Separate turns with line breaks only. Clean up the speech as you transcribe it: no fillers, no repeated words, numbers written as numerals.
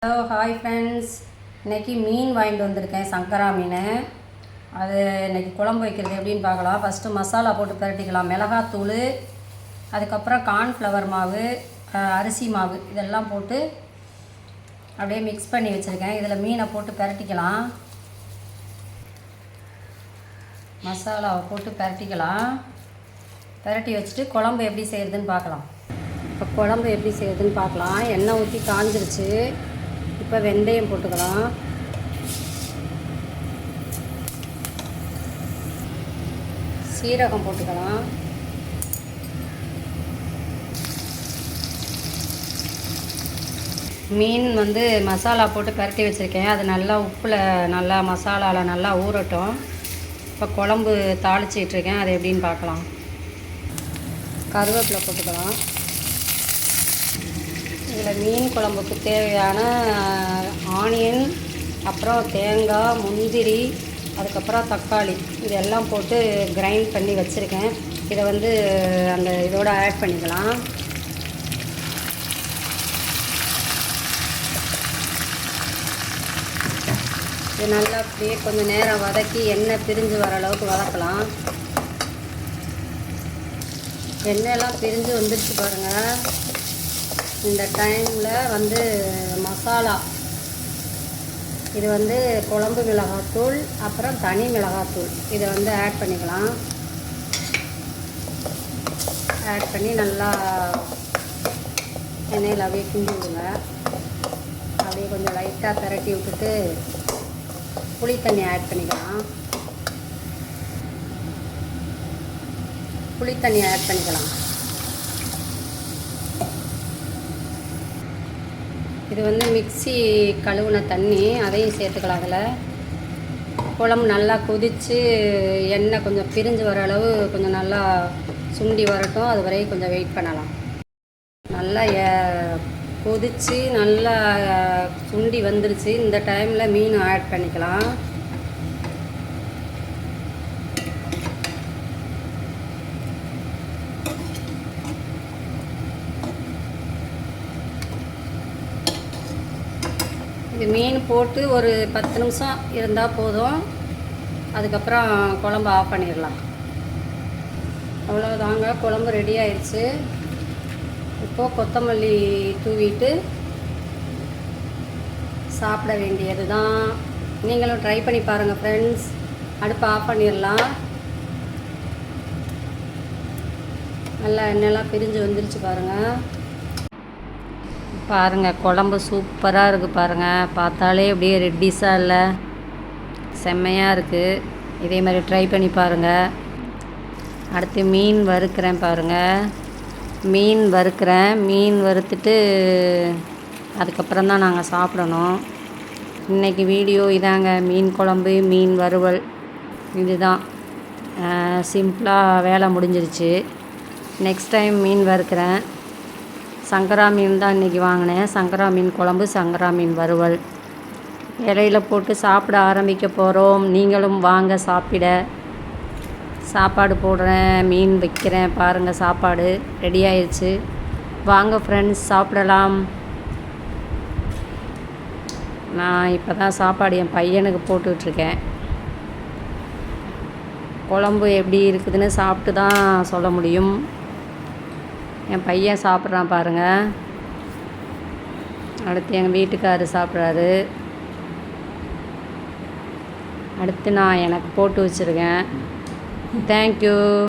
Hello hi friends, இன்றைக்கி மீன் வாங்கிட்டு வந்திருக்கேன். சங்கரா மீன். அது இன்றைக்கி குழம்பு வைக்கிறது எப்படின்னு பார்க்கலாம். ஃபஸ்ட்டு மசாலா போட்டு பரட்டிக்கலாம். மிளகாத்தூள், அதுக்கப்புறம் கார்ன்ஃப்ளவர் மாவு, அரிசி மாவு இதெல்லாம் போட்டு அப்படியே மிக்ஸ் பண்ணி வச்சுருக்கேன். இதில் மீனை போட்டு பரட்டிக்கலாம். மசாலாவை போட்டு பரட்டிக்கலாம். பரட்டி வச்சுட்டு குழம்பு எப்படி செய்கிறதுன்னு பார்க்கலாம். இப்போ குழம்பு எப்படி செய்கிறதுன்னு பார்க்கலாம். எண்ணெய் ஊற்றி காஞ்சிருச்சு. இப்போ வெந்தயம் போட்டுக்கலாம். சீரகம் போட்டுக்கலாம். மீன் மசாலா போட்டு பரட்டி வச்சுருக்கேன். அது நல்லா உப்பில் நல்லா மசாலாவில் நல்லா ஊறட்டும். இப்போ குழம்பு தாளிச்சிட்ருக்கேன். அது எப்படின்னு பார்க்கலாம். கருவேப்பிலை போட்டுக்கலாம். இதில் மீன் குழம்புக்கு தேவையான ஆனியன், அப்புறம் தேங்காய், முந்திரி, அதுக்கப்புறம் தக்காளி இதெல்லாம் போட்டு கிரைண்ட் பண்ணி வச்சுருக்கேன். இதை அந்த இதோடு ஆட் பண்ணிக்கலாம். இது நல்லா அப்படியே கொஞ்சம் நேரம் வதக்கி எண்ணெய் பிரிஞ்சு வர அளவுக்கு வதக்கலாம். எண்ணெயெல்லாம் பிரிஞ்சு வந்துடுச்சு பாருங்கள். இந்த டைமில் மசாலா இது குழம்பு மிளகாத்தூள், அப்புறம் தனி மிளகாத்தூள் இதை ஆட் பண்ணிக்கலாம். ஆட் பண்ணி நல்லா எண்ணெயில் அப்படியே கிண்டி விடுங்க. அப்படியே கொஞ்சம் லைட்டாக திரட்டி விட்டுட்டு புளி தண்ணி ஆட் பண்ணிக்கலாம். புளி தண்ணி ஆட் பண்ணிக்கலாம். இது மிக்ஸி கழுவுன தண்ணி, அதையும் சேர்த்துக்கலாம். அதில் குழம்பு நல்லா கொதித்து எண்ணெய் கொஞ்சம் பிரிஞ்சு வர அளவு கொஞ்சம் நல்லா சுண்டி வரட்டும். அது வரையும் கொஞ்சம் வெயிட் பண்ணலாம். நல்லா கொதித்து நல்லா சுண்டி வந்துருச்சு. இந்த டைமில் மீன் ஆட் பண்ணிக்கலாம். இது மீன் போட்டு ஒரு 10 நிமிஷம் இருந்தால் போதும். அதுக்கப்புறம் குழம்பு ஆஃப் பண்ணிடலாம். அவ்வளோதாங்க, குழம்பு ரெடி ஆயிடுச்சு. இப்போது கொத்தமல்லி தூவிட்டு சாப்பிட வேண்டியது தான். நீங்களும் ட்ரை பண்ணி பாருங்கள் ஃப்ரெண்ட்ஸ். அடுப்பை ஆஃப் பண்ணிடலாம். நல்லா எண்ணெயெல்லாம் பிரிஞ்சு வந்துருச்சு பாருங்கள். பாருங்கள், குழம்பு சூப்பராக இருக்குது பாருங்கள். பார்த்தாலே அப்படியே ரெட்டிஸாக இல்லை, செம்மையாக இருக்குது. இதே மாதிரி ட்ரை பண்ணி பாருங்கள். அடுத்து மீன் வறுக்கிறேன் பாருங்கள். மீன் வறுத்துட்டு அதுக்கப்புறம் தான் நாங்கள் சாப்பிடணும். இன்றைக்கி வீடியோ இதாங்க. மீன் குழம்பு, மீன் வறுவல், இதுதான். சிம்பிளாக வேலை முடிஞ்சிருச்சு. நெக்ஸ்ட் டைம் மீன் வறுக்கிறேன். சங்கரா மீன் தான் இன்றைக்கி வாங்கினேன். சங்கரா மீன் குழம்பு, சங்கரா மீன் வறுவல். இலையில் போட்டு சாப்பிட ஆரம்பிக்க போகிறோம். நீங்களும் வாங்க சாப்பிட. சாப்பாடு போடுறேன், மீன் வைக்கிறேன் பாருங்கள். சாப்பாடு ரெடி ஆயிடுச்சு. வாங்க ஃப்ரெண்ட்ஸ், சாப்பிடலாம். நான் இப்போ தான் சாப்பாடு என் பையனுக்கு போட்டுட்ருக்கேன். குழம்பு எப்படி இருக்குதுன்னு சாப்பிட்டு தான் சொல்ல முடியும். என் பையன் சாப்பிட்றான் பாருங்கள். அடுத்து எங்கள் வீட்டுக்காரர் சாப்பிட்றாரு. அடுத்து நான் எனக்கு போட்டு வச்சுருக்கேன். தேங்க்யூ.